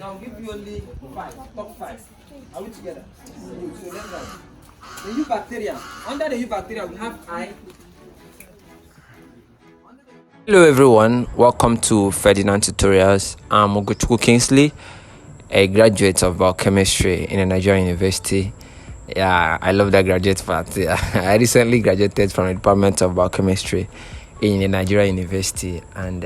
Now I'll give you only five, top five. Are we together? Good. So let's go. The U bacteria. Under the U bacteria, we have I. Hello everyone, welcome to Ferdinand Tutorials. I'm Ogochukwu Kingsley, a graduate of biochemistry in a Nigerian university. Yeah, I love that graduate part. Yeah. I recently graduated from the Department of Biochemistry in a Nigerian university, and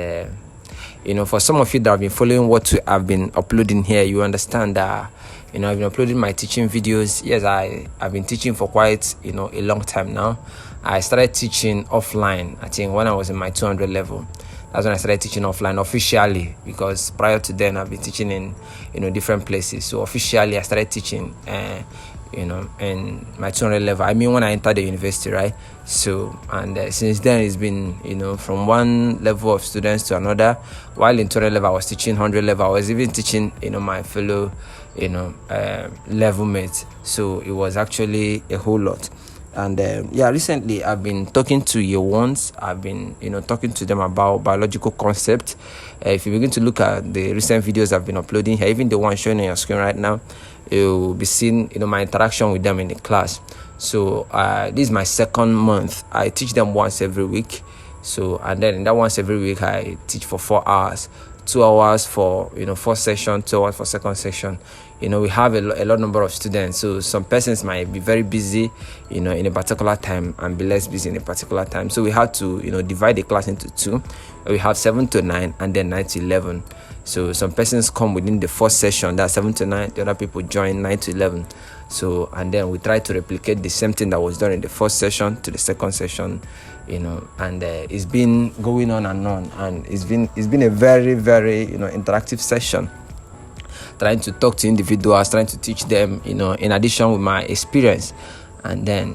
for some of you that have been following what I've been uploading here, you understand that I've been uploading my teaching videos. Yes, I've been teaching for quite a long time now. I started teaching offline, I think, when I was in my 200 level. That's when I started teaching offline officially, because prior to then I've been teaching in different places. So officially I started teaching in my 200 level. I mean, when I entered the university, right? So, and since then it's been from one level of students to another. While in 200 level I was teaching 100 level, I was even teaching my fellow level mates. So it was actually a whole lot. And recently I've been talking to year ones. I've been talking to them about biological concepts. If you begin to look at the recent videos I've been uploading here, even the one showing on your screen right now, you'll be seeing my interaction with them in the class. So this is my second month. I teach them once every week. So, and then in that once every week I teach for 4 hours. 2 hours for first session, 2 hours for second session. We have a lot number of students, so some persons might be very busy in a particular time and be less busy in a particular time. So we have to divide the class into two. We have 7 to 9 and then 9 to 11. So some persons come within the first session, that's 7 to 9. The other people join 9 to 11. So, and then we try to replicate the same thing that was done in the first session to the second session, and it's been going on, and it's been a very, very interactive session, trying to talk to individuals, trying to teach them in addition with my experience, and then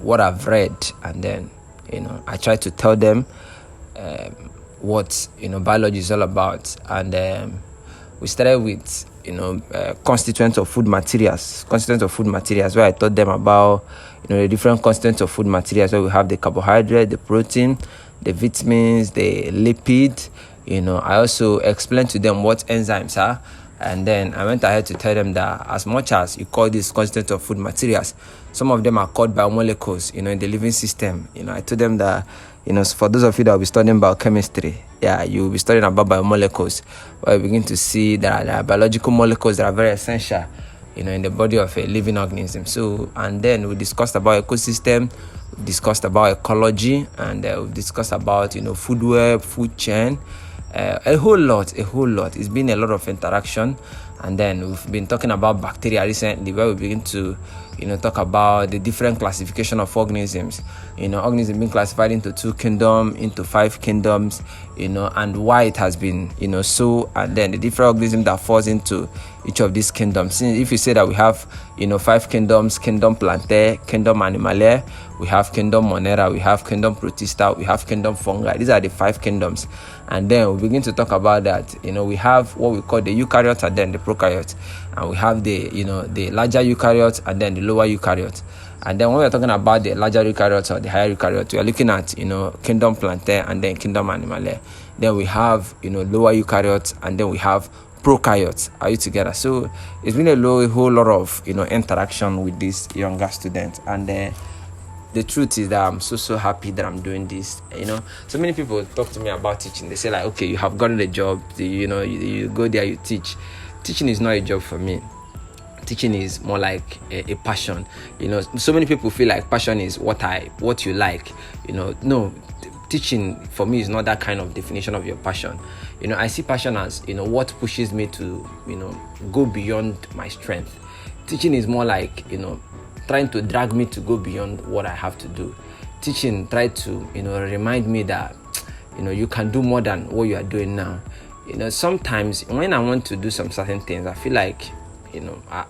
what I've read, and then I try to tell them what biology is all about. And we started with constituents of food materials, where I taught them about the different constituents of food materials, where we have the carbohydrate, the protein, the vitamins, the lipid. I also explained to them what enzymes are, and then I went ahead to tell them that as much as you call these constituents of food materials, some of them are called biomolecules in the living system. I told them that for those of you that will be studying biochemistry, you will be studying about biomolecules, where you begin to see that there are biological molecules that are very essential in the body of a living organism. So, and then we discussed about ecosystem, we discussed about ecology, and we discussed about food web, food chain, a whole lot. It's been a lot of interaction. And then we've been talking about bacteria recently, where we begin to talk about the different classification of organisms. Organisms being classified into 2 kingdoms, into 5 kingdoms, and why it has been so, and then the different organisms that falls into each of these kingdoms. Since if you say that we have 5 kingdoms: kingdom Plantae, kingdom Animalae, we have kingdom Monera, we have kingdom Protista, we have kingdom Fungi. These are the 5 kingdoms. And then we begin to talk about that we have what we call the eukaryotes and then the prokaryotes, and we have the larger eukaryotes and then the lower eukaryotes. And then when we're talking about the larger eukaryotes or the higher eukaryotes, we are looking at kingdom Plantae and then kingdom Animalae. Then we have lower eukaryotes, and then we have prokaryotes. Are you together? So it's been a whole lot of interaction with these younger students, and the truth is that I'm so happy that I'm doing this. So many people talk to me about teaching. They say like, okay, you have gotten a job, you go there, you teach. Teaching is not a job for me. Teaching is more like a passion. So many people feel like passion is what you like. No, teaching for me is not that kind of definition of your passion. I see passion as what pushes me to go beyond my strength. Teaching is more like trying to drag me to go beyond what I have to do. Teaching try to remind me that you can do more than what you are doing now. Sometimes when I want to do some certain things, I feel like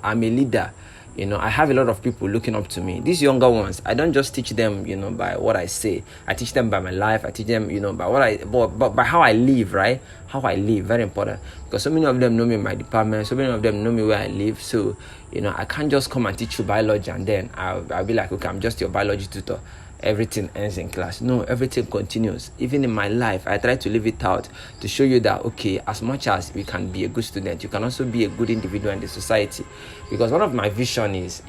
I'm a leader. I have a lot of people looking up to me. These younger ones, I don't just teach them by what I say. I teach them by my life. I teach them by what by how I live, right? How I live, very important, because so many of them know me in my department, so many of them know me where I live. So I can't just come and teach you biology and then I'll be like, okay, I'm just your biology tutor. everything ends in class. No, everything continues. Even in my life, I try to live it out to show you that, okay, as much as we can be a good student, you can also be a good individual in the society. Because one of my vision is,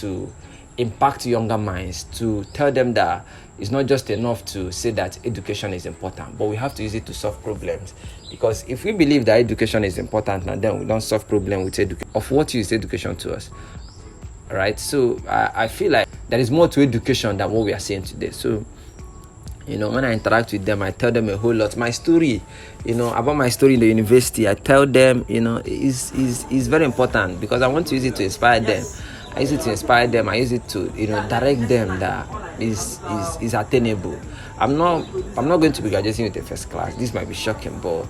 to impact younger minds, to tell them that it's not just enough to say that education is important, but we have to use it to solve problems. Because if we believe that education is important, and then we don't solve problems with education, of what use education to us? Right? So I feel like there is more to education than what we are saying today. So, when I interact with them, I tell them a whole lot. My story, about my story in the university, I tell them, is very important because I want to use it to inspire them. I use it to inspire them. I use it to, direct them that is attainable. I'm not going to be graduating with a first class. This might be shocking, but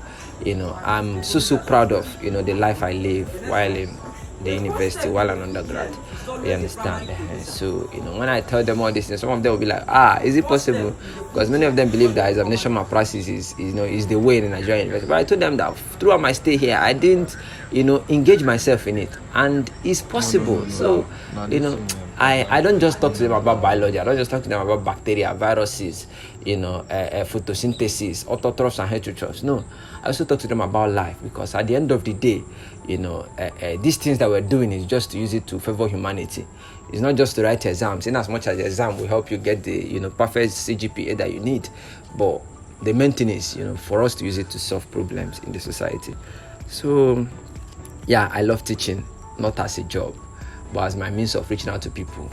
I'm so proud of the life I live while in the university, while an undergrad. You understand? So when I tell them all this, some of them will be like, is it possible? Because many of them believe that examination malpractice is the way in Nigerian university. But I told them that throughout my stay here, I didn't engage myself in it, and it's possible. So I don't just talk to them about biology. I don't just talk to them about bacteria, viruses, photosynthesis, autotrophs and heterotrophs. No, I also talk to them about life, because at the end of the day, these things that we're doing is just to use it to favor humanity. It's not just to write exams, in as much as the exam will help you get the perfect CGPA that you need, but the main thing is for us to use it to solve problems in the society. So yeah, I love teaching, not as a job, but as my means of reaching out to people,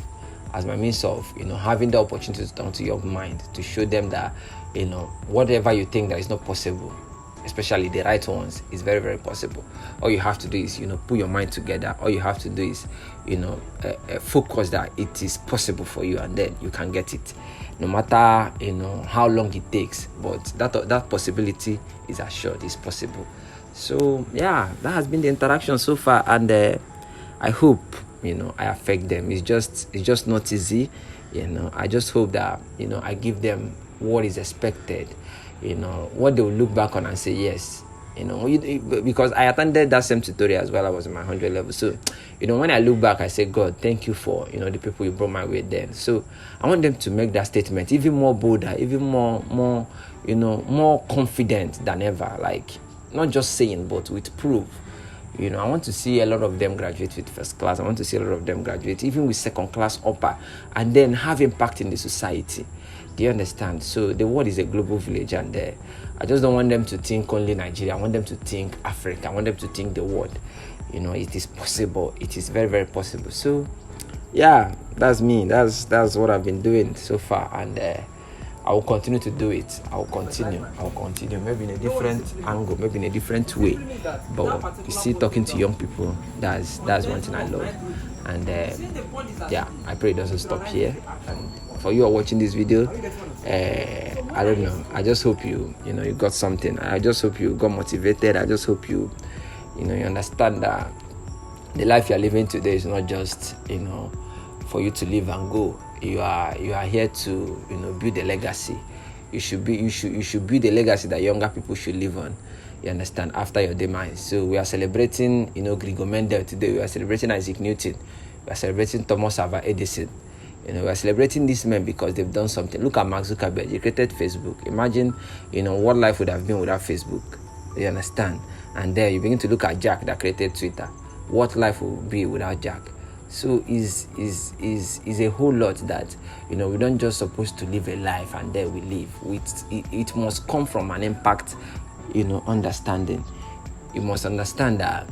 as my means of having the opportunity to turn to your mind, to show them that whatever you think that is not possible, especially the right ones, is very, very possible. All you have to do is put your mind together. All you have to do is focus that it is possible for you, and then you can get it, no matter how long it takes. But that possibility is assured, is possible. So yeah, that has been the interaction so far, and I hope I affect them. It's just not easy. I just hope that I give them what is expected, what they will look back on and say yes. Because I attended that same tutorial as well. I was in my 100 level. So when I look back, I say, God, thank you for the people you brought my way then. So I want them to make that statement even more bolder, even more confident than ever. Like, not just saying, but with proof. I want to see a lot of them graduate with first class. I want to see a lot of them graduate even with second class upper, and then have impact in the society. Do you understand? So the world is a global village, and I just don't want them to think only Nigeria. I want them to think Africa. I want them to think the world. It is possible. It is very, very possible. So yeah, that's me. That's what I've been doing so far, and I will continue to do it. I will continue. Maybe in a different angle, maybe in a different way. But you see, talking to young people, that's one thing I love. And yeah, I pray it doesn't stop here. And for you who are watching this video, I don't know. I just hope you got something. I just hope you got motivated. I just hope you you understand that the life you are living today is not just for you to live and go. You are here to build a legacy. You should build a legacy that younger people should live on. You understand, after your demise. So we are celebrating Gregor Mendel today. We are celebrating Isaac Newton. We are celebrating Thomas Alva Edison. We are celebrating these men because they've done something. Look at Mark Zuckerberg. He created Facebook. Imagine what life would have been without Facebook. You understand? And there you begin to look at Jack that created Twitter. What life would be without Jack? So is a whole lot that we don't just supposed to live a life and there we live. It must come from an impact, understanding. You must understand that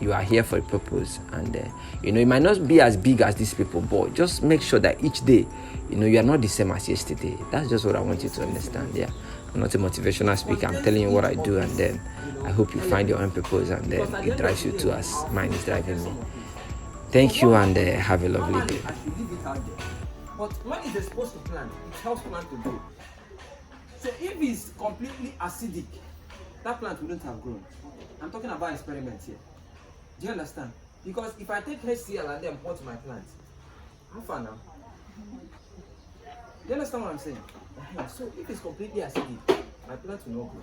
you are here for a purpose, and it might not be as big as these people, but just make sure that each day you are not the same as yesterday. That's just what I want you to understand. Yeah, I'm not a motivational speaker. I'm telling you what I do, and then I hope you find your own purpose, and then it drives you to as mine is driving me. Thank you, and have a lovely day. But when it's exposed to plant, it helps plant to grow. So if it's completely acidic, that plant wouldn't have grown. I'm talking about experiments here. Do you understand? Because if I take HCl and then pot my plant, how far now? Do you understand what I'm saying? So if it's completely acidic, my plant will not grow.